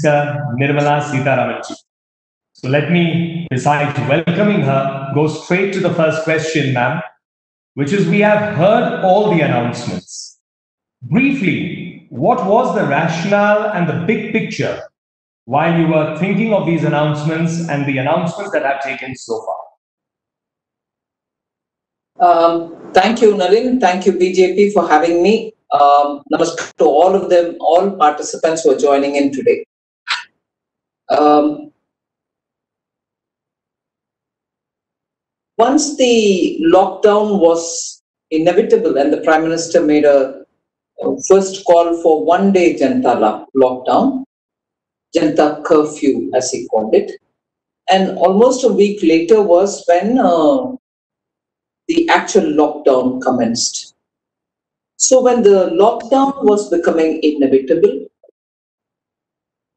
Minister Nirmala Sitharaman. So let me, besides welcoming her, go straight to the first question, ma'am, which is, we have heard all the announcements. Briefly, what was the rationale and the big picture while you were thinking of these announcements and the announcements that have taken so far? Thank you, Nalin. Thank you, BJP, for having me. Namaskar to all of them, all participants who are joining in today. Once the lockdown was inevitable and the Prime Minister made a first call for one-day Janata lockdown, Janata curfew as he called it, and almost a week later was when the actual lockdown commenced. So when the lockdown was becoming inevitable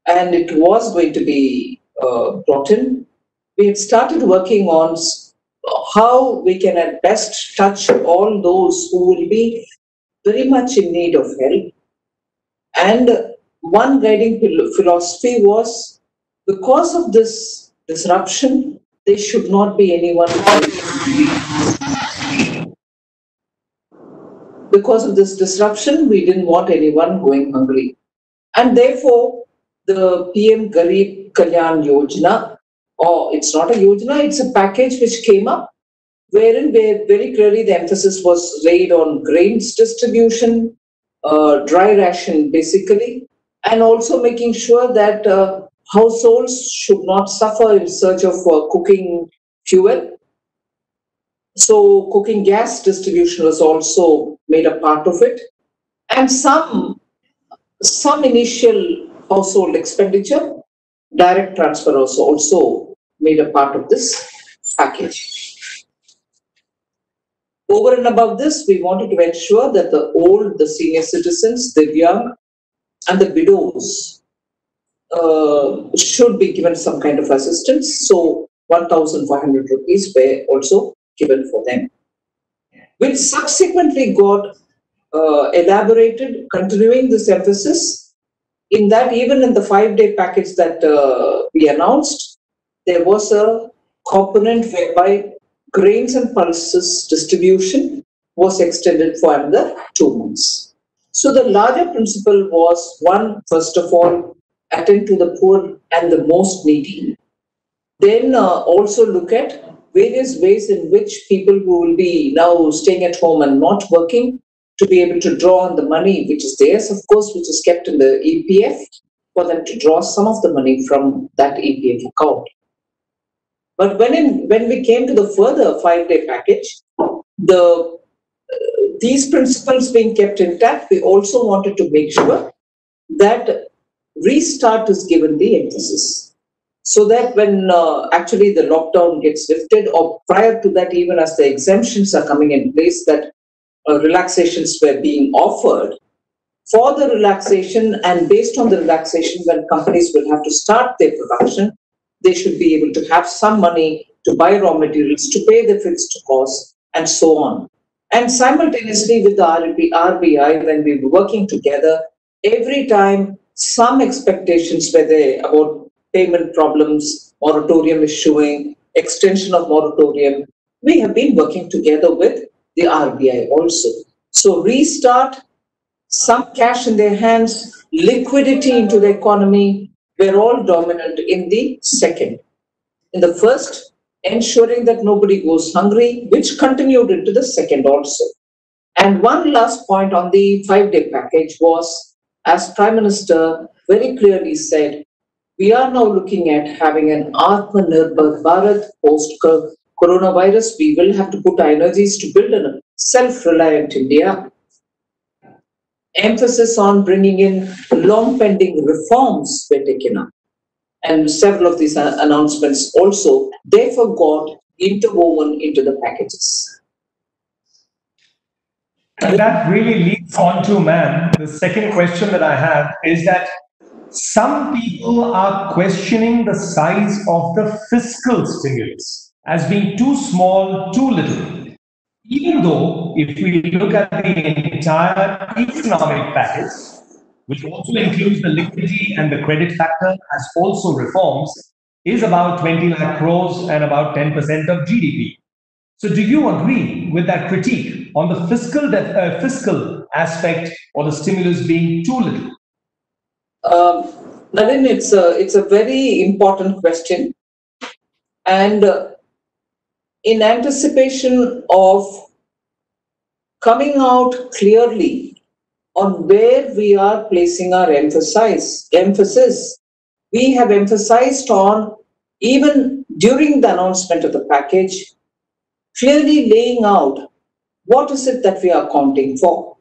and it was going to be brought in, we had started working on how we can at best touch all those who will be very much in need of help. And one guiding philosophy was, because of this disruption, there should not be anyone because of this disruption, we didn't want anyone going hungry. And therefore, the PM Garib Kalyan Yojana, or it's not a Yojana, it's a package which came up, wherein very clearly the emphasis was laid on grains distribution, dry ration basically, and also making sure that households should not suffer in search of cooking fuel. So cooking gas distribution was also made a part of it, and some initial household expenditure, direct transfer was also made a part of this package. Over and above this, we wanted to ensure that the old, the senior citizens, the young, and the widows should be given some kind of assistance. So 1,500 rupees were also given for them, which subsequently got elaborated, continuing this emphasis, in that even in the 5-day package that we announced, there was a component whereby grains and pulses distribution was extended for another 2 months. So the larger principle was, one, first of all, attend to the poor and the most needy. Then also look at various ways in which people who will be now staying at home and not working to be able to draw on the money which is theirs, of course, which is kept in the EPF, for them to draw some of the money from that EPF account. But when we came to the further 5-day package, these principles being kept intact, we also wanted to make sure that restart is given the emphasis. So that when actually the lockdown gets lifted, or prior to that, even as the exemptions are coming in place, that relaxations were being offered, for the relaxation and based on the relaxation, when companies will have to start their production, they should be able to have some money to buy raw materials, to pay the fixed costs, and so on. And simultaneously with the RBI, when we were working together, every time some expectations were there about payment problems, moratorium issuing, extension of moratorium, we have been working together with the RBI also. So restart, some cash in their hands, liquidity into the economy were all dominant in the second. In the first, ensuring that nobody goes hungry, which continued into the second also. And one last point on the 5-day package was, as Prime Minister very clearly said, we are now looking at having an Atma Nirbhar Bharat post-coronavirus. We will have to put our energies to build a self-reliant India. Emphasis on bringing in long-pending reforms were taken up. And several of these announcements also therefore got interwoven into the packages. And that really leads on to, ma'am, the second question that I have is that some people are questioning the size of the fiscal stimulus as being too small, too little. Even though, if we look at the entire economic package, which also includes the liquidity and the credit factor as also reforms, is about 20 lakh crores and about 10% of GDP. So do you agree with that critique on the fiscal aspect or the stimulus being too little? Nalin, it's a very important question. And in anticipation of coming out clearly on where we are placing our emphasis, we have emphasized on, even during the announcement of the package, clearly laying out what is it that we are accounting for.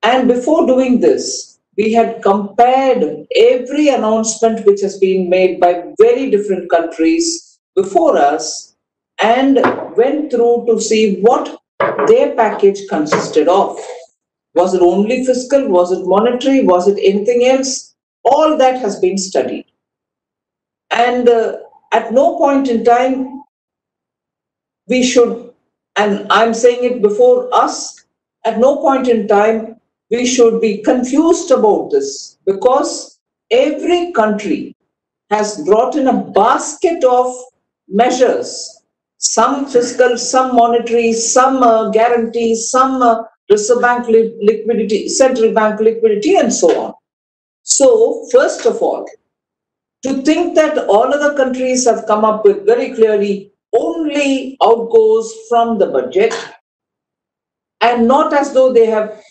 And before doing this, we had compared every announcement which has been made by very different countries before us and went through to see what their package consisted of. Was it only fiscal? Was it monetary? Was it anything else? All that has been studied. And at no point in time we should, and I'm saying it before us, at no point in time we should be confused about this, because every country has brought in a basket of measures, some fiscal, some monetary, some guarantees, some Reserve Bank liquidity, central bank liquidity, and so on. So, first of all, to think that all other countries have come up with very clearly only outgoes from the budget, and not as though they have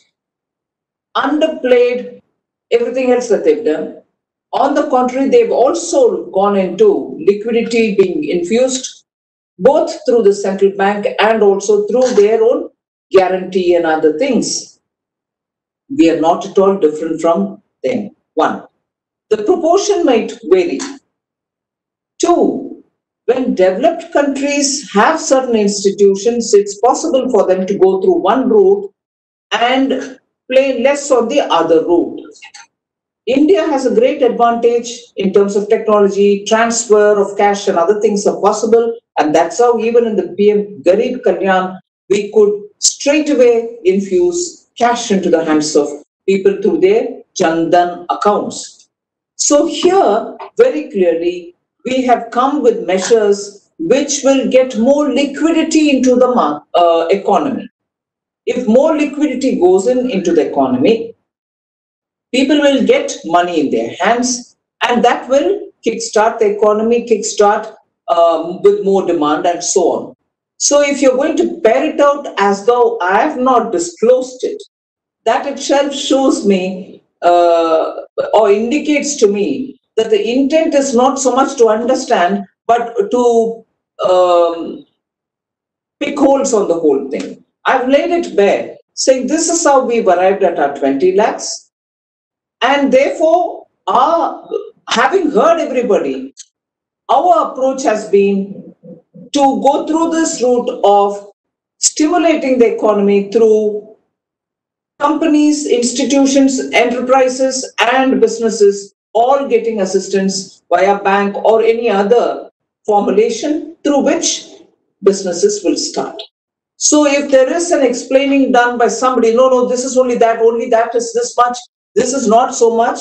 underplayed everything else that they've done. On the contrary, they've also gone into liquidity being infused, both through the central bank and also through their own guarantee and other things. We are not at all different from them. One, the proportion might vary. Two, when developed countries have certain institutions, it's possible for them to go through one route and play less on the other route. India has a great advantage in terms of technology, transfer of cash and other things are possible. And that's how even in the PM Garib Kalyan, we could straight away infuse cash into the hands of people through their Jan Dhan accounts. So here, very clearly, we have come with measures which will get more liquidity into the economy. If more liquidity goes into the economy, people will get money in their hands, and that will kickstart the economy, kickstart with more demand and so on. So if you're going to bear it out as though I have not disclosed it, that itself shows me or indicates to me that the intent is not so much to understand, but to pick holes on the whole thing. I've laid it bare, saying this is how we've arrived at our 20 lakhs. And therefore, having heard everybody, our approach has been to go through this route of stimulating the economy through companies, institutions, enterprises, and businesses all getting assistance via bank or any other formulation through which businesses will start. So if there is an explaining done by somebody, no, this is only that is this much, this is not so much,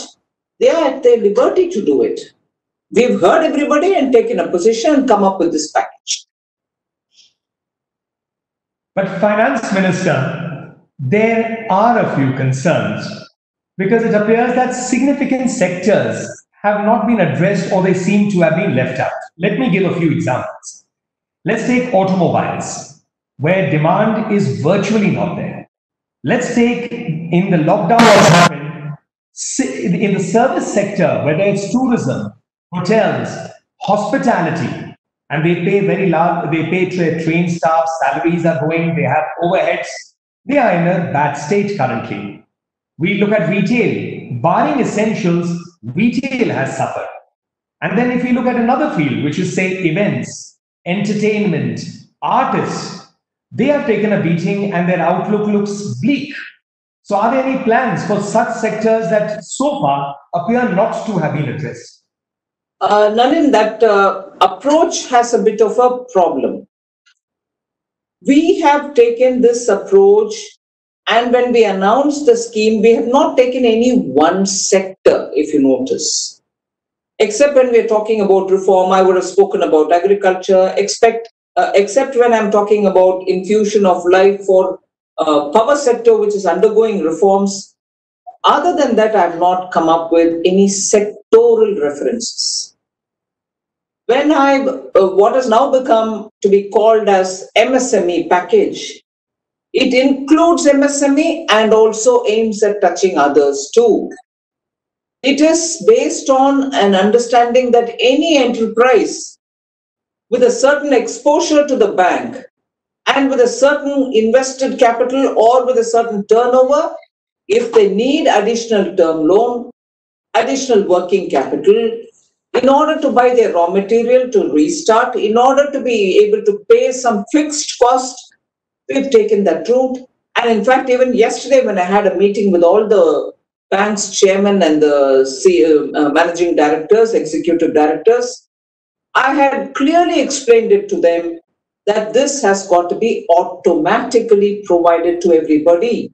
they are at their liberty to do it. We've heard everybody and taken a position and come up with this package. But Finance Minister, there are a few concerns because it appears that significant sectors have not been addressed or they seem to have been left out. Let me give a few examples. Let's take automobiles, where demand is virtually not there. Let's take in the lockdown what happened in the service sector, whether it's tourism, hotels, hospitality, and they pay very large, they pay train staff, salaries are going, they have overheads. They are in a bad state currently. We look at retail, barring essentials, retail has suffered. And then if we look at another field, which is say events, entertainment, artists, they have taken a beating and their outlook looks bleak. So are there any plans for such sectors that so far appear not to have been addressed? Nalin, that approach has a bit of a problem. We have taken this approach And when we announced the scheme, we have not taken any one sector, if you notice. Except when we're talking about reform, I would have spoken about agriculture, except when I'm talking about infusion of life for power sector, which is undergoing reforms. Other than that, I've not come up with any sectoral references. When what has now become to be called as MSME package, it includes MSME and also aims at touching others too. It is based on an understanding that any enterprise with a certain exposure to the bank and with a certain invested capital or with a certain turnover, if they need additional term loan, additional working capital, in order to buy their raw material to restart, in order to be able to pay some fixed cost, we've taken that route. And in fact, even yesterday when I had a meeting with all the bank's chairman and the managing directors, executive directors, I had clearly explained it to them that this has got to be automatically provided to everybody.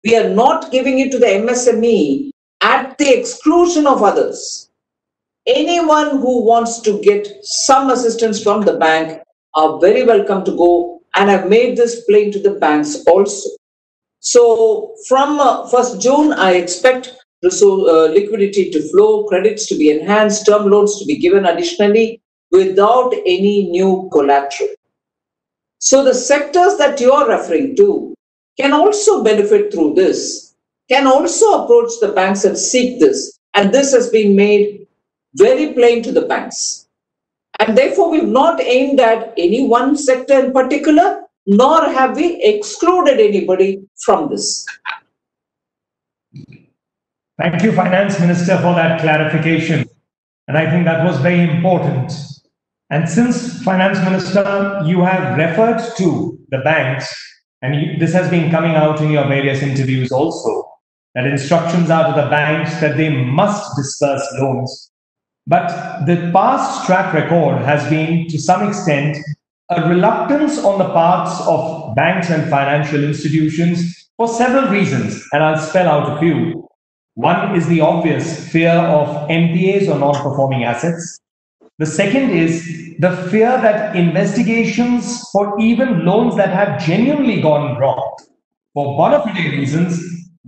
We are not giving it to the MSME at the exclusion of others. Anyone who wants to get some assistance from the bank are very welcome to go, and I've made this plain to the banks also. So from 1st June, I expect liquidity to flow, credits to be enhanced, term loans to be given additionally without any new collateral. So the sectors that you're referring to can also benefit through this, can also approach the banks and seek this. And this has been made very plain to the banks. And therefore, we've not aimed at any one sector in particular, nor have we excluded anybody from this. Thank you, Finance Minister, for that clarification. And I think that was very important. And since, Finance Minister, you have referred to the banks, and this has been coming out in your various interviews also, that instructions are to the banks that they must disperse loans. But the past track record has been, to some extent, a reluctance on the parts of banks and financial institutions for several reasons, and I'll spell out a few. One is the obvious fear of NPAs or non-performing assets. The second is the fear that investigations for even loans that have genuinely gone wrong for bona fide reasons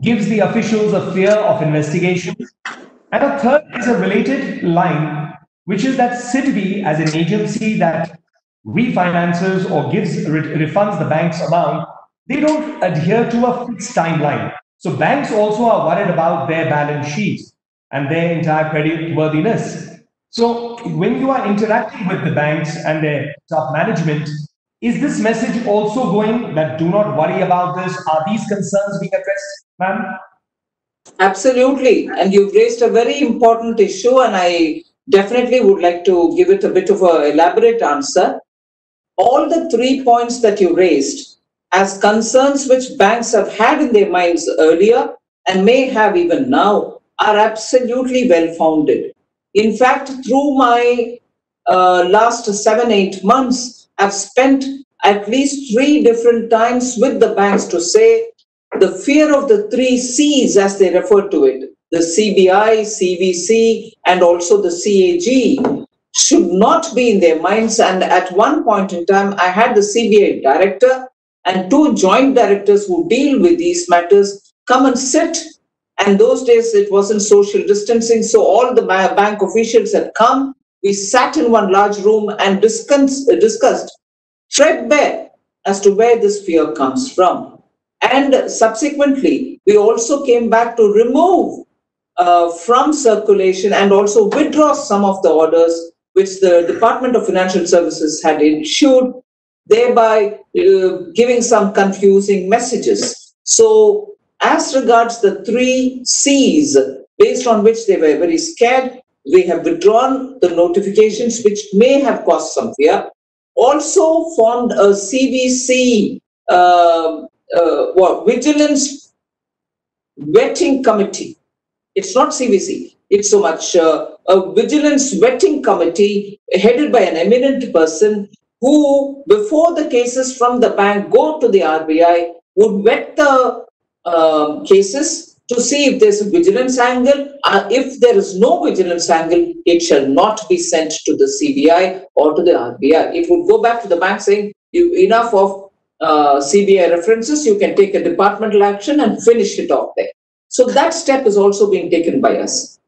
gives the officials a fear of investigation. And a third is a related line, which is that SIDBI, as an agency that refinances or refunds the bank's amount, they don't adhere to a fixed timeline. So banks also are worried about their balance sheets and their entire creditworthiness. So when you are interacting with the banks and their top management, is this message also going that do not worry about this? Are these concerns being addressed, ma'am? Absolutely. And you've raised a very important issue, and I definitely would like to give it a bit of an elaborate answer. All the 3 points that you raised as concerns which banks have had in their minds earlier and may have even now are absolutely well-founded. In fact, through my last 7-8 months, I've spent at least 3 different times with the banks to say the fear of the 3 C's, as they refer to it, the CBI, CVC, and also the CAG, should not be in their minds. And at one point in time, I had the CBI director and 2 joint directors who deal with these matters come and sit. And those days it wasn't social distancing, so all the bank officials had come. We sat in one large room and discussed threadbare as to where this fear comes from. And subsequently, we also came back to remove from circulation and also withdraw some of the orders which the Department of Financial Services had issued, thereby giving some confusing messages. So as regards the 3 C's, based on which they were very scared, we have withdrawn the notifications which may have caused some fear. Also formed a CVC Vigilance Vetting Committee. It's not CVC. It's so much a Vigilance Vetting Committee headed by an eminent person who, before the cases from the bank go to the RBI, would vet the cases to see if there's a vigilance angle. If there is no vigilance angle, it shall not be sent to the CBI or to the RBI. It would go back to the bank saying, enough of CBI references, you can take a departmental action and finish it off there. So that step is also being taken by us.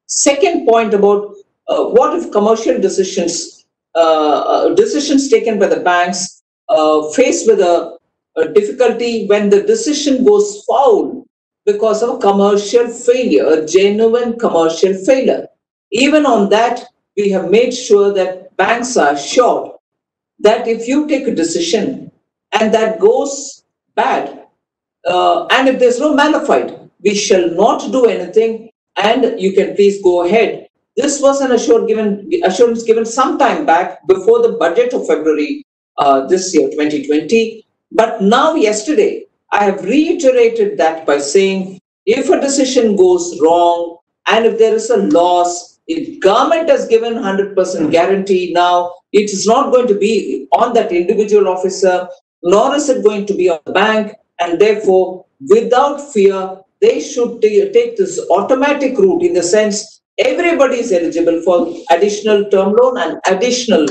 Second point about what if commercial decisions taken by the banks faced with a difficulty when the decision goes foul because of a commercial failure, a genuine commercial failure. Even on that, we have made sure that banks are sure that if you take a decision and that goes bad, and if there's no malafide, we shall not do anything and you can please go ahead. This was an assurance given some time back before the budget of February this year, 2020. But now, yesterday, I have reiterated that by saying, if a decision goes wrong and if there is a loss, if government has given 100% guarantee now, it is not going to be on that individual officer, nor is it going to be on the bank. And therefore, without fear, they should take this automatic route in the sense everybody is eligible for additional term loan and additional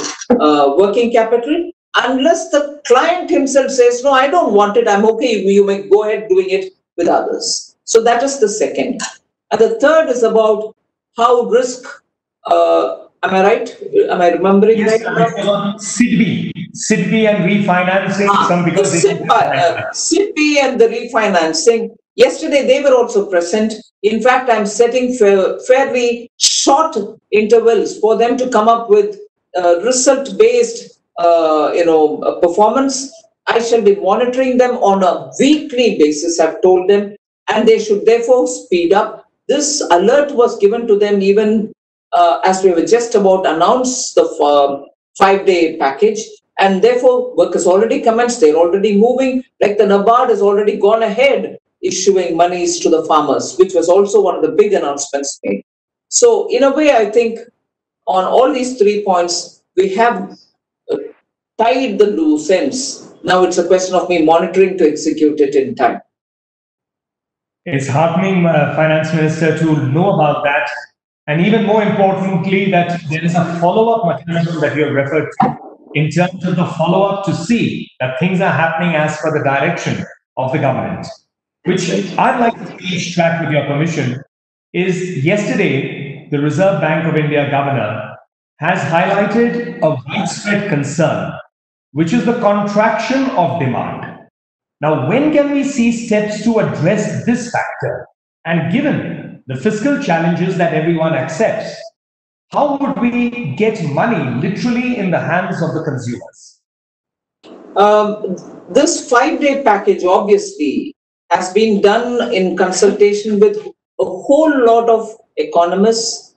working capital, unless the client himself says, no, I don't want it, I'm okay, you may go ahead doing it with others. So that is the second. And the third is about how risk, am I right? Am I remembering yes, right? SIDBI and refinancing. Some because SIDBI and the refinancing. Yesterday, they were also present. In fact, I'm setting fairly short intervals for them to come up with result-based performance. I shall be monitoring them on a weekly basis, I've told them, and they should therefore speed up. This alert was given to them even as we were just about announced the 5-day package, and therefore work has already commenced. They're already moving, like the NABARD has already gone ahead issuing monies to the farmers, which was also one of the big announcements made. So in a way, I think on all these 3 points, we have tied the loose ends. Now it's a question of me monitoring to execute it in time. It's heartening, Finance Minister, to know about that. And even more importantly, that there is a follow-up mechanism that you have referred to in terms of the follow-up to see that things are happening as per the direction of the government. Which I'd like to please track with your permission is yesterday, the Reserve Bank of India governor has highlighted a widespread concern, which is the contraction of demand. Now, when can we see steps to address this factor? And given the fiscal challenges that everyone accepts, how would we get money literally in the hands of the consumers? This 5-day package obviously has been done in consultation with a whole lot of economists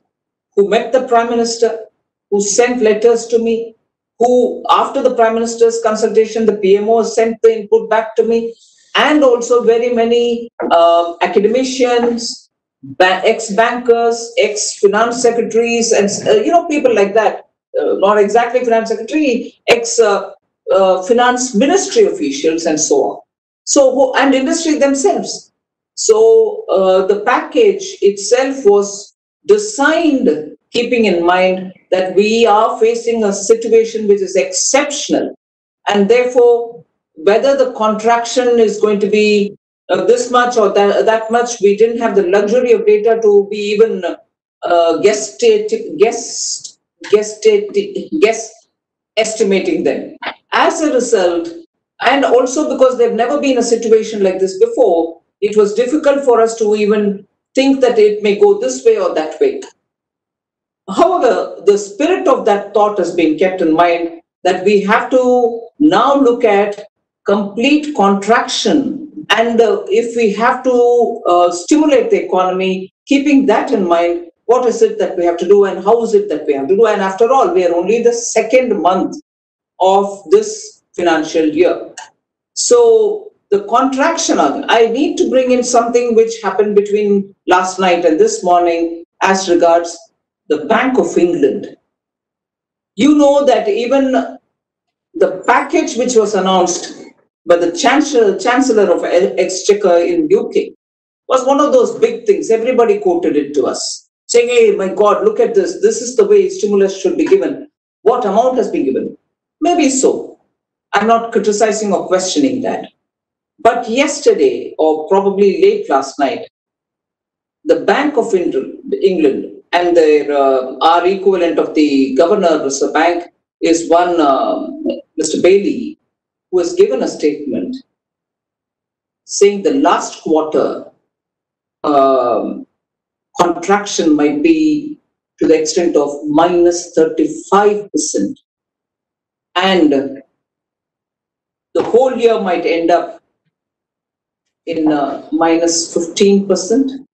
who met the Prime Minister, who sent letters to me, who after the Prime Minister's consultation, the PMO sent the input back to me, and also very many academicians, ex-bankers, ex-finance secretaries, and people like that, not exactly finance secretary, ex-finance ministry officials and so on. So, and industry themselves. So the package itself was designed keeping in mind that we are facing a situation which is exceptional, and therefore whether the contraction is going to be this much or that much, we didn't have the luxury of data to be even guess estimating them. As a result, and also because they've never been in a situation like this before, it was difficult for us to even think that it may go this way or that way. However, the spirit of that thought has been kept in mind, that we have to now look at complete contraction. And if we have to stimulate the economy, keeping that in mind, what is it that we have to do and how is it that we have to do? And after all, we are only the second month of this financial year. So the contraction, I need to bring in something which happened between last night and this morning as regards the Bank of England. You know that even the package which was announced by the Chancellor of Exchequer in UK was one of those big things. Everybody quoted it to us, saying, hey, my God, look at this. This is the way stimulus should be given. What amount has been given? Maybe so. I'm not criticizing or questioning that. But yesterday, or probably late last night, the Bank of England and their our equivalent of the Governor Reserve Bank is one Mr. Bailey, who has given a statement saying the last quarter contraction might be to the extent of minus 35%. And the whole year might end up in minus 15%.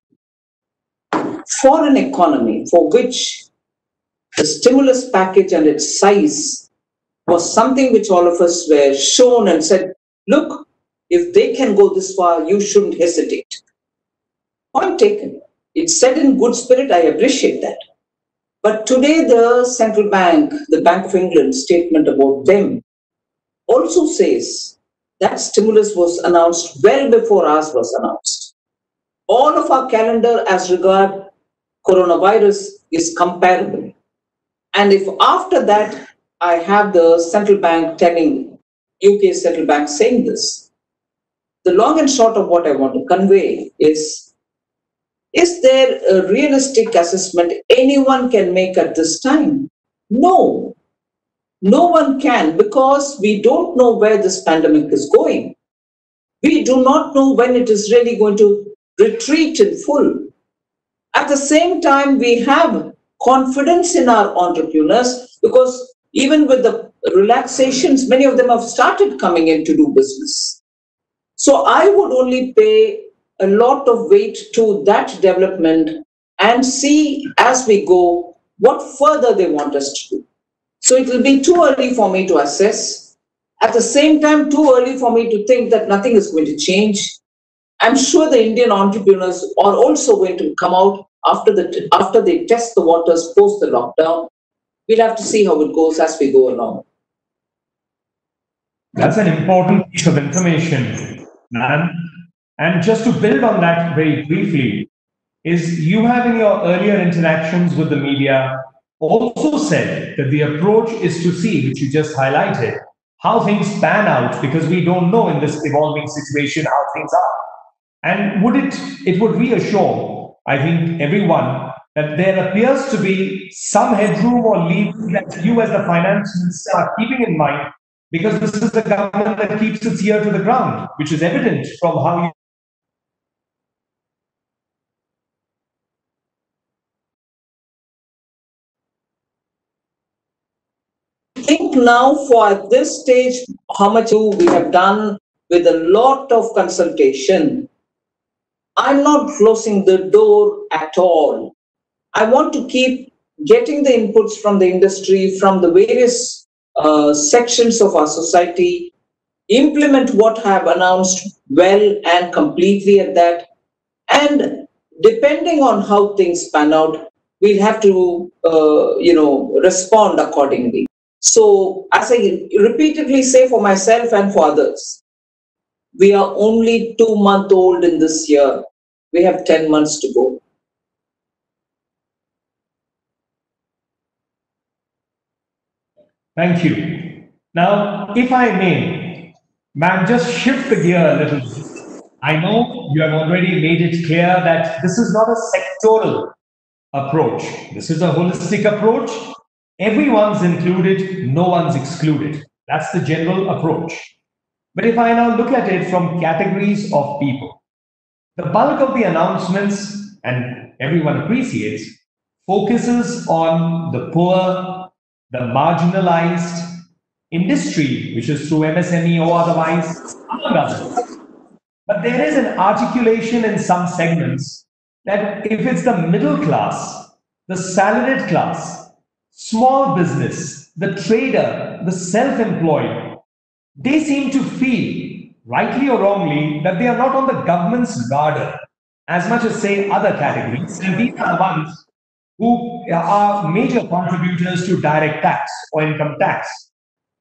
For an economy for which the stimulus package and its size was something which all of us were shown and said, look, if they can go this far, you shouldn't hesitate. Point taken. It's said in good spirit, I appreciate that. But today the central bank, the Bank of England statement about them also says that stimulus was announced well before ours was announced. All of our calendar as regard coronavirus is comparable. And if after that I have the central bank telling, UK central bank saying this, the long and short of what I want to convey is there a realistic assessment anyone can make at this time? No. No one can, because we don't know where this pandemic is going. We do not know when it is really going to retreat in full. At the same time, we have confidence in our entrepreneurs because even with the relaxations, many of them have started coming in to do business. So I would only pay a lot of weight to that development and see as we go what further they want us to do. So it will be too early for me to assess. At the same time, too early for me to think that nothing is going to change. I'm sure the Indian entrepreneurs are also going to come out after they test the waters post the lockdown. We'll have to see how it goes as we go along. That's an important piece of information, ma'am. And just to build on that very briefly, is you have in your earlier interactions with the media also said that the approach is to see, which you just highlighted, how things pan out, because we don't know in this evolving situation how things are. And it would reassure, I think, everyone that there appears to be some headroom or leeway that you as the finance minister are keeping in mind, because this is the government that keeps its ear to the ground, which is evident from how you think now for this stage, how much we have done with a lot of consultation. I'm not closing the door at all. I want to keep getting the inputs from the industry, from the various sections of our society, implement what I have announced well and completely at that. And depending on how things pan out, we'll have to, respond accordingly. So as I repeatedly say for myself and for others, we are only 2 months old in this year. We have 10 months to go. Thank you. Now, if I may, ma'am, just shift the gear a little bit. I know you have already made it clear that this is not a sectoral approach. This is a holistic approach. Everyone's included, no one's excluded. That's the general approach. But if I now look at it from categories of people, the bulk of the announcements, and everyone appreciates, focuses on the poor, the marginalized industry, which is through MSME or otherwise, among others. But there is an articulation in some segments that if it's the middle class, the salaried class, small business, the trader, the self-employed, they seem to feel, rightly or wrongly, that they are not on the government's radar as much as, say, other categories. And these are the ones who are major contributors to direct tax or income tax.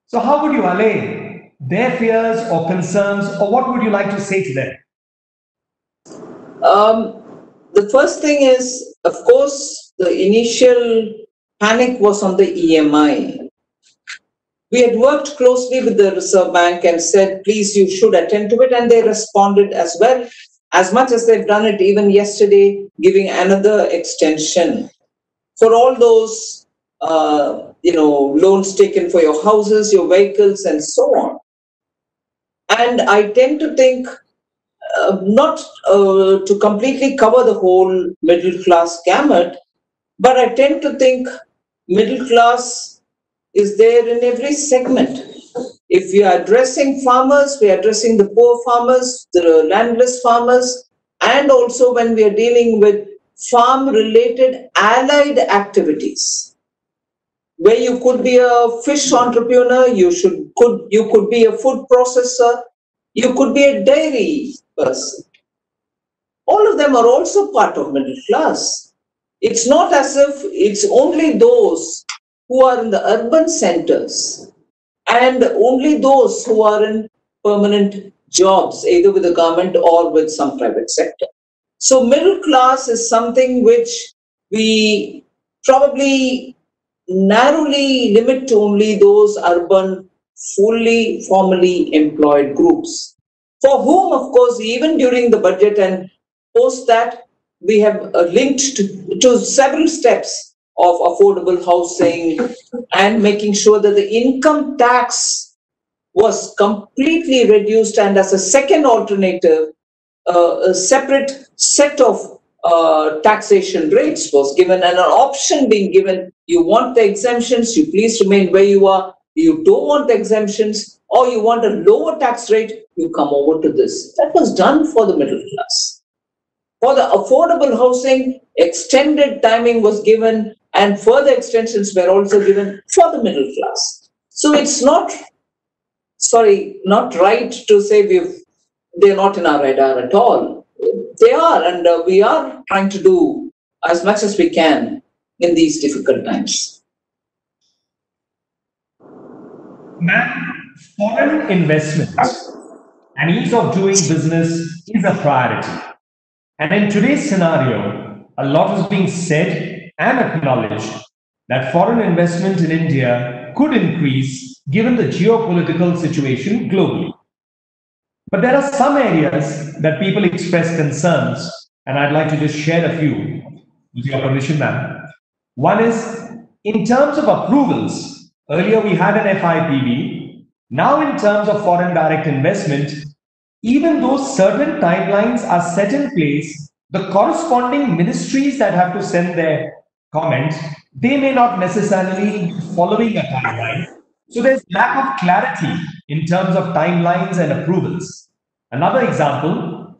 So how would you allay their fears or concerns, or what would you like to say to them? The first thing is, of course, the initial panic was on the EMI. We had worked closely with the Reserve Bank and said, please, you should attend to it. And they responded as well, as much as they've done it even yesterday, giving another extension for all those, loans taken for your houses, your vehicles, and so on. And I tend to think, not to completely cover the whole middle class gamut, but I tend to think middle class is there in every segment. If we are addressing farmers, we are addressing the poor farmers, the landless farmers, and also when we are dealing with farm-related allied activities, where you could be a fish entrepreneur, you could be a food processor, you could be a dairy person. All of them are also part of middle class. It's not as if it's only those who are in the urban centers and only those who are in permanent jobs, either with the government or with some private sector. So middle class is something which we probably narrowly limit to only those urban, fully formally employed groups, for whom, of course, even during the budget and post that, we have linked to several steps of affordable housing and making sure that the income tax was completely reduced, and as a second alternative, a separate set of taxation rates was given, and an option being given. You want the exemptions, you please remain where you are. You don't want the exemptions, or you want a lower tax rate, you come over to this. That was done for the middle class. For the affordable housing, extended timing was given, and further extensions were also given for the middle class. So it's not right to say they're not in our radar at all. They are, and we are trying to do as much as we can in these difficult times. Ma'am, foreign investment and ease of doing business is a priority. And in today's scenario, a lot is being said and acknowledged that foreign investment in India could increase given the geopolitical situation globally. But there are some areas that people express concerns, and I'd like to just share a few with your permission, ma'am. One is in terms of approvals. Earlier we had an FIPB. Now in terms of foreign direct investment, even though certain timelines are set in place, the corresponding ministries that have to send their comments, they may not necessarily be following a timeline. So there's lack of clarity in terms of timelines and approvals. Another example,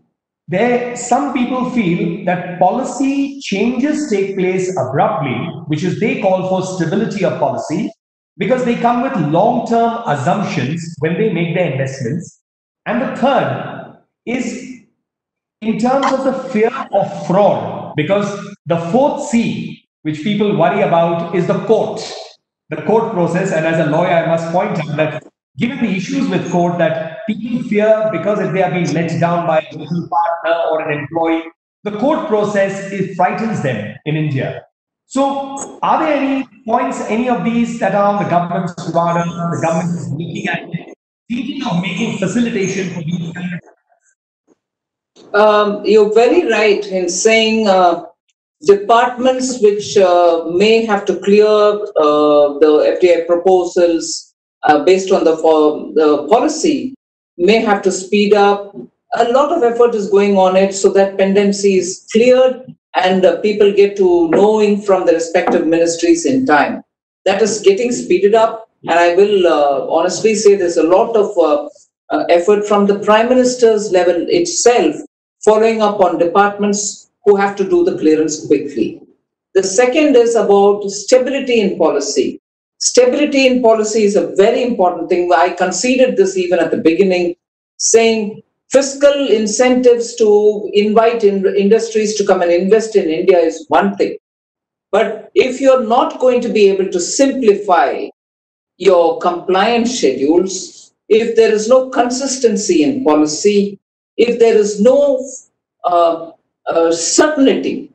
some people feel that policy changes take place abruptly, which is they call for stability of policy, because they come with long-term assumptions when they make their investments. And the third is in terms of the fear of fraud, because the fourth C, which people worry about, is the court process. And as a lawyer, I must point out that given the issues with court that people fear because if they are being let down by a business partner or an employee, the court process frightens them in India. So are there any points, any of these that are on the government's radar, the government is looking at, thinking of making facilitation for these kind of? You're very right in saying departments which may have to clear the FDI proposals based on the policy may have to speed up. A lot of effort is going on it so that pendency is cleared and people get to knowing from the respective ministries in time. That is getting speeded up, and I will honestly say there's a lot of effort from the Prime Minister's level itself, following up on departments who have to do the clearance quickly. The second is about stability in policy. Stability in policy is a very important thing. I conceded this even at the beginning, saying fiscal incentives to invite industries to come and invest in India is one thing. But if you're not going to be able to simplify your compliance schedules, if there is no consistency in policy, if there is no certainty,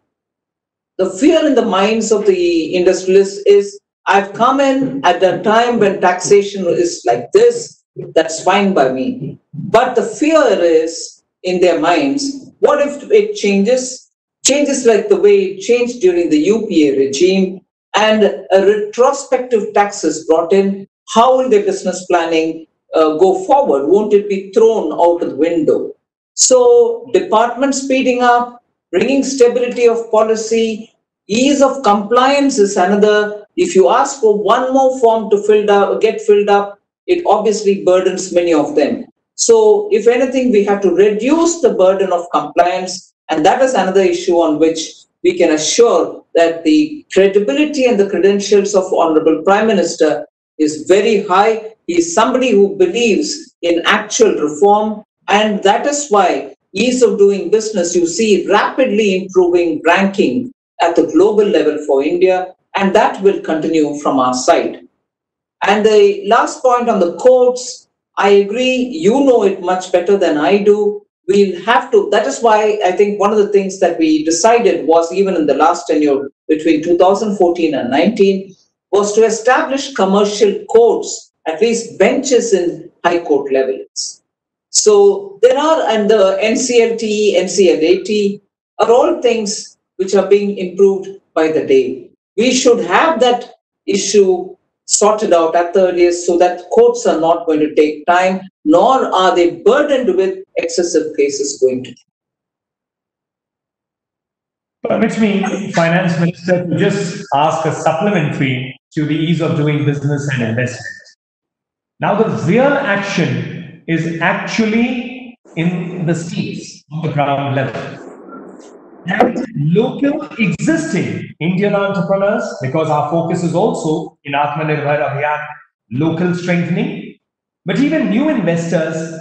the fear in the minds of the industrialists is, I've come in at a time when taxation is like this, that's fine by me. But the fear is in their minds, what if it changes? Changes like the way it changed during the UPA regime, and a retrospective tax is brought in. How will their business planning go forward? Won't it be thrown out of the window? So department speeding up, bringing stability of policy, ease of compliance is another. If you ask for one more form to get filled up, it obviously burdens many of them. So if anything, we have to reduce the burden of compliance, and that is another issue on which we can assure that the credibility and the credentials of Honorable Prime Minister is very high. He is somebody who believes in actual reform, and that is why ease of doing business, you see rapidly improving ranking at the global level for India, and that will continue from our side. And the last point on the courts, I agree, you know it much better than I do. We'll have to, that is why I think one of the things that we decided was, even in the last tenure between 2014 and 19, was to establish commercial courts, at least benches in high court levels. So there are, and the NCLT, NCLAT are all things which are being improved by the day. We should have that issue sorted out at the earliest so that courts are not going to take time, nor are they burdened with excessive cases going to. Permit me, Finance Minister, to just ask a supplementary to the ease of doing business and investment. Now, the real action is actually in the states, on the ground level. And local existing Indian entrepreneurs, because our focus is also in Atmanirbhar Abhiyan, local strengthening, but even new investors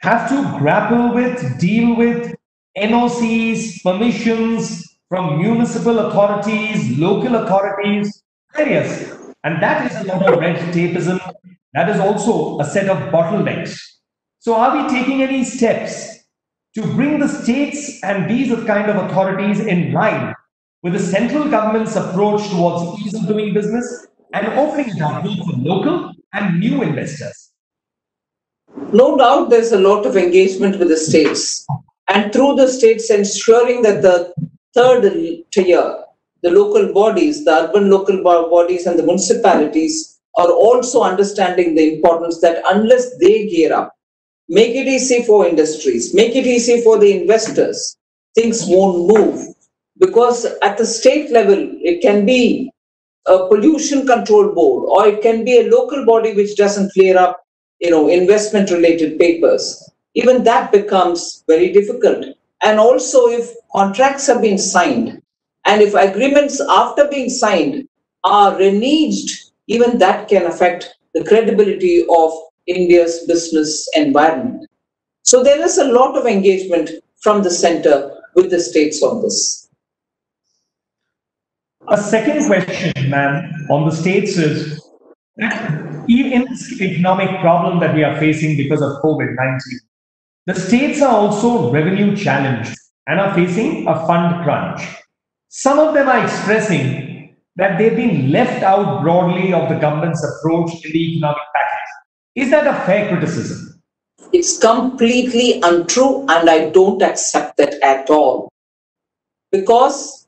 have to grapple with, deal with NOCs, permissions from municipal authorities, local authorities, various. And that is a lot of red tapeism. That is also a set of bottlenecks. So are we taking any steps to bring the states and these kind of authorities in line with the central government's approach towards ease of doing business and opening it up both for local and new investors? No doubt there's a lot of engagement with the states, and through the states ensuring that the third tier, the local bodies, the urban local bodies and the municipalities are also understanding the importance that unless they gear up, make it easy for industries, make it easy for the investors, things won't move. Because at the state level, it can be a pollution control board, or it can be a local body which doesn't clear up, investment related papers. Even that becomes very difficult. And also, if contracts have been signed, and if agreements after being signed are reneged, even that can affect the credibility of India's business environment. So there is a lot of engagement from the center with the states on this. A second question, ma'am, on the states is, even in this economic problem that we are facing because of COVID-19, the states are also revenue challenged and are facing a fund crunch. Some of them are expressing that they've been left out broadly of the government's approach in the economic package. Is that a fair criticism? It's completely untrue, and I don't accept that at all. Because,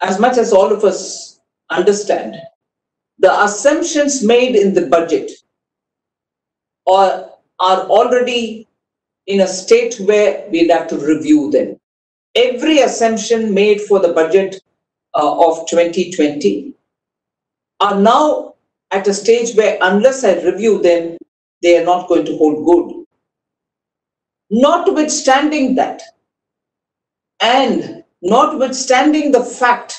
as much as all of us understand, the assumptions made in the budget are already in a state where we'll have to review them. Every assumption made for the budget of 2020 are now at a stage where, unless I review them, they are not going to hold good. Notwithstanding that, and notwithstanding the fact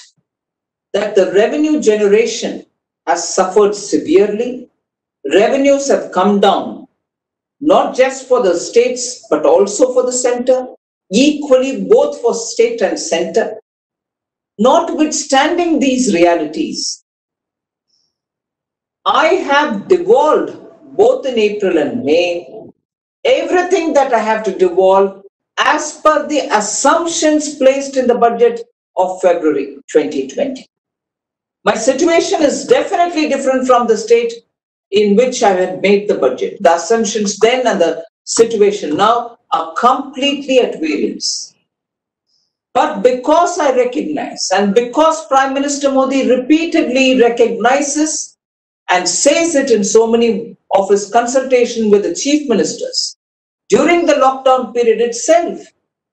that the revenue generation has suffered severely, revenues have come down, not just for the states, but also for the center, equally both for state and center. Notwithstanding these realities, I have devolved both in April and May, everything that I have to devolve as per the assumptions placed in the budget of February 2020. My situation is definitely different from the state in which I had made the budget. The assumptions then and the situation now are completely at variance. But because I recognize, and because Prime Minister Modi repeatedly recognizes and says it in so many of his consultations with the chief ministers, during the lockdown period itself,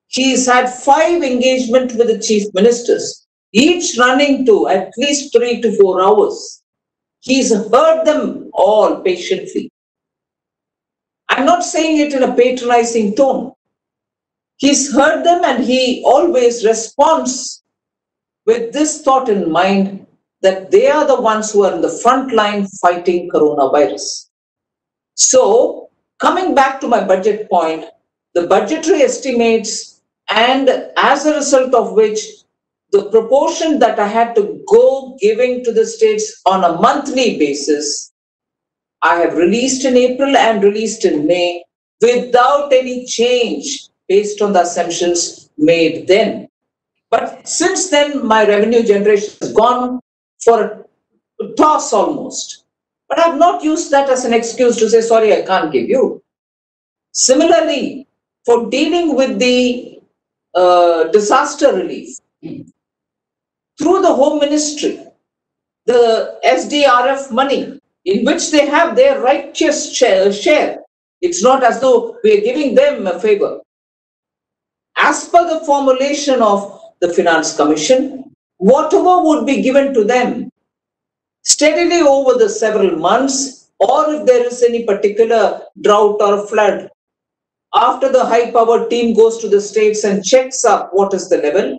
he's had 5 engagements with the chief ministers, each running to at least 3 to 4 hours. He's heard them all patiently. I'm not saying it in a patronizing tone. He's heard them and he always responds with this thought in mind that they are the ones who are in the front line fighting coronavirus. So, coming back to my budget point, the budgetary estimates, and as a result of which, the proportion that I had to go giving to the states on a monthly basis, I have released in April and released in May without any change based on the assumptions made then. But since then, my revenue generation has gone for a toss almost. But I have not used that as an excuse to say, sorry, I can't give you. Similarly, for dealing with the disaster relief, through the Home Ministry, the SDRF money, in which they have their righteous share. It's not as though we are giving them a favor. As per the formulation of the Finance Commission, whatever would be given to them steadily over the several months, or if there is any particular drought or flood, after the high-powered team goes to the states and checks up what is the level,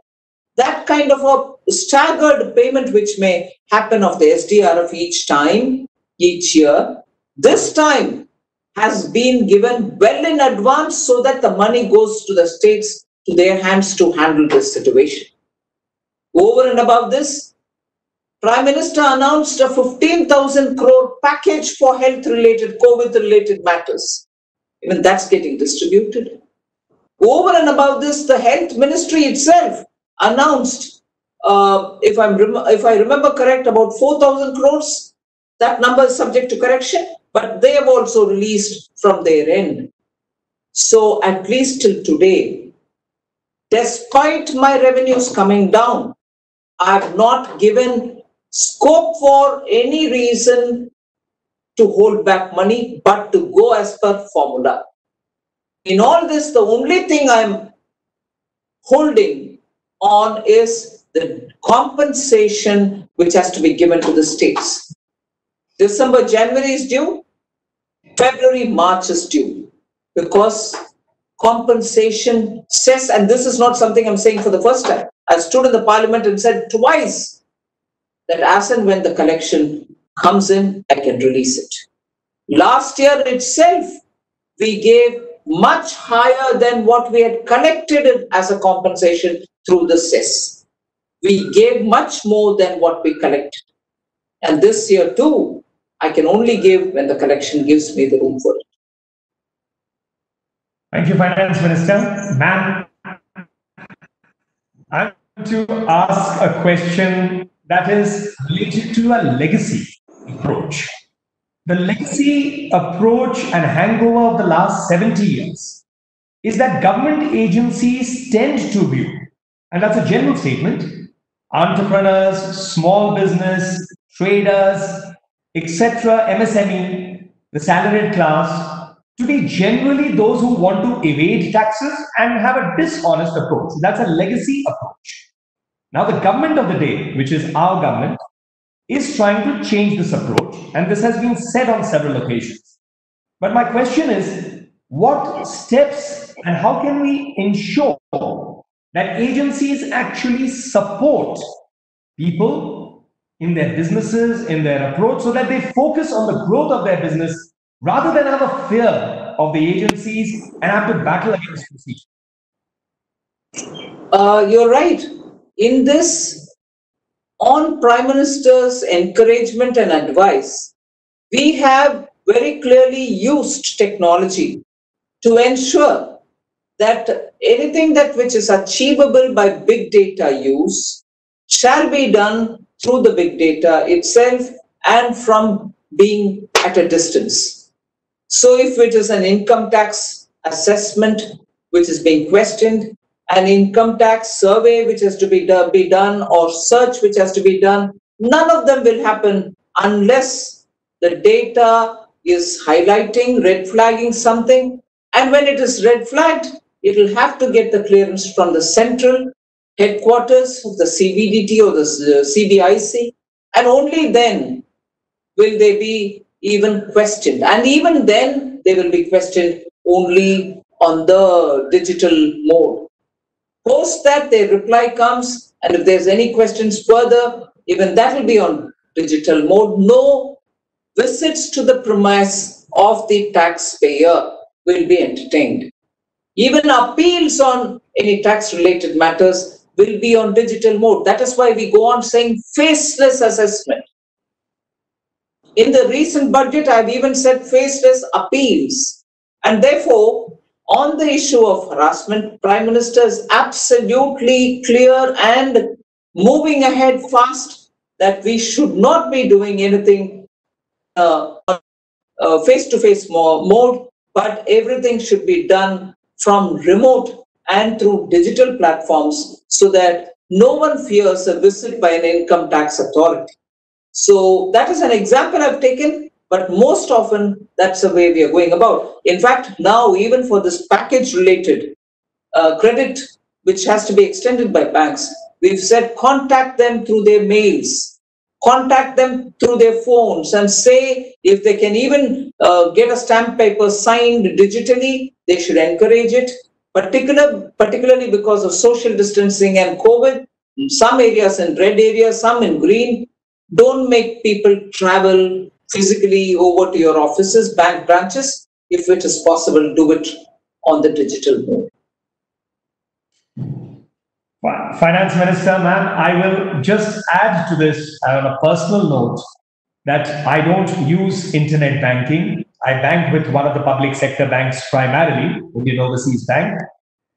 that kind of a staggered payment which may happen of the SDRF each time, each year, this time has been given well in advance so that the money goes to the states, to their hands to handle this situation. Over and above this, Prime Minister announced a 15,000 crore package for health-related, COVID-related matters. Even that's getting distributed. Over and above this, the Health Ministry itself announced, if I remember correct, about 4,000 crores. That number is subject to correction, but they have also released from their end. So at least till today, despite my revenues coming down, I have not given scope for any reason to hold back money, but to go as per formula. In all this, the only thing I'm holding on is the compensation which has to be given to the states. December, January is due, February, March is due, because compensation says, and this is not something I'm saying for the first time, I stood in the parliament and said twice that as and when the collection comes in, I can release it. Last year itself, we gave much higher than what we had collected as a compensation through the cess. We gave much more than what we collected. And this year too, I can only give when the collection gives me the room for it. Thank you, Finance Minister. Ma'am, I'm going to ask a question that is related to a legacy approach. The legacy approach and hangover of the last 70 years is that government agencies tend to view, and that's a general statement, entrepreneurs, small business, traders, etc., MSME, the salaried class, to be generally those who want to evade taxes and have a dishonest approach. That's a legacy approach. Now, the government of the day, which is our government, is trying to change this approach, and this has been said on several occasions. But my question is, what steps and how can we ensure that agencies actually support people in their businesses, in their approach, so that they focus on the growth of their business rather than have a fear of the agencies and have to battle against procedure? You're right. In this, on Prime Minister's encouragement and advice, we have very clearly used technology to ensure that anything that which is achievable by big data use shall be done through the big data itself and from being at a distance. So if it is an income tax assessment which is being questioned, an income tax survey which has to be done, or search which has to be done, none of them will happen unless the data is highlighting, red flagging something. And when it is red flagged, it will have to get the clearance from the central headquarters of the CBDT or the CBIC, and only then will they be even questioned. And even then, they will be questioned only on the digital mode. Post that, their reply comes, and if there's any questions further, even that will be on digital mode. No visits to the premise of the taxpayer will be entertained. Even appeals on any tax-related matters will be on digital mode. That is why we go on saying faceless assessment. In the recent budget, I've even said faceless appeals. And therefore, on the issue of harassment, Prime Minister is absolutely clear and moving ahead fast that we should not be doing anything face-to-face mode, but everything should be done from remote and through digital platforms so that no one fears a visit by an income tax authority. So that is an example I've taken, but most often that's the way we are going about. In fact, now even for this package-related credit, which has to be extended by banks, we've said contact them through their mails, contact them through their phones, and say if they can even get a stamp paper signed digitally, they should encourage it, particularly because of social distancing and COVID. In some areas in red areas, some in green. Don't make people travel physically over to your offices, bank branches. If it is possible, do it on the digital mode. Finance Minister, ma'am, I will just add to this on a personal note that I don't use internet banking. I bank with one of the public sector banks primarily, Indian Overseas Bank.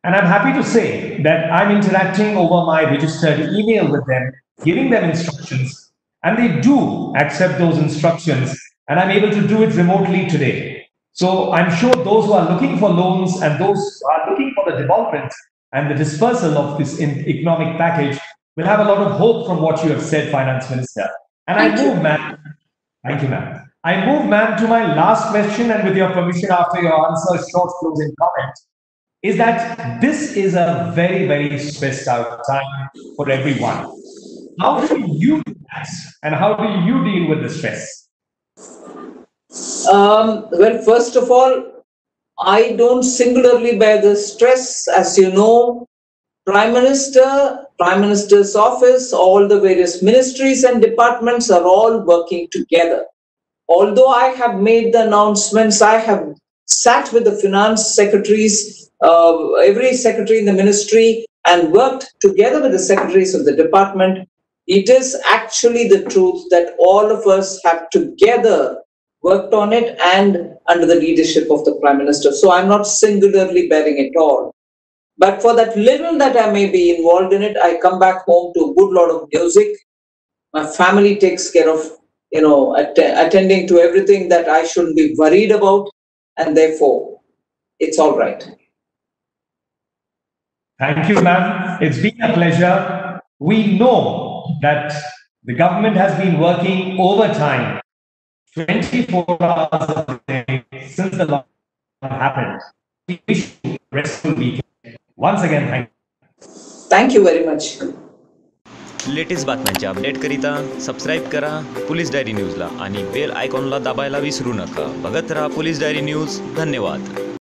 And I'm happy to say that I'm interacting over my registered email with them, giving them instructions, and they do accept those instructions, and I'm able to do it remotely today. So I'm sure those who are looking for loans and those who are looking for the development and the dispersal of this economic package will have a lot of hope from what you have said, Finance Minister. And I move, ma'am. Thank you, ma'am. I move, ma'am, to my last question, and with your permission, after your answer, short closing comment, is that this is a very, very stressed out time for everyone. How do you do that? And how do you deal with the stress? Well, first of all, I don't singularly bear the stress. As you know, Prime Minister, Prime Minister's office, all the various ministries and departments are all working together. Although I have made the announcements, I have sat with the finance secretaries, every secretary in the ministry, and worked together with the secretaries of the department. It is actually the truth that all of us have together worked on it and under the leadership of the Prime Minister. So I'm not singularly bearing it all. But for that little that I may be involved in it, I come back home to a good lot of music. My family takes care of, attending to everything that I shouldn't be worried about. And therefore, it's all right. Thank you, ma'am. It's been a pleasure. We know that the government has been working overtime 24 hours a day since the lockdown happened. We wish you a restful weekend. Once again, thank you very much. Latest बातम्यांचे अपडेटकरिता subscribe करा police diary न्यूजला आणि bell आयकॉनला दाबायला विसरू नका. बघत राहा पोलीस डायरी न्यूज. धन्यवाद.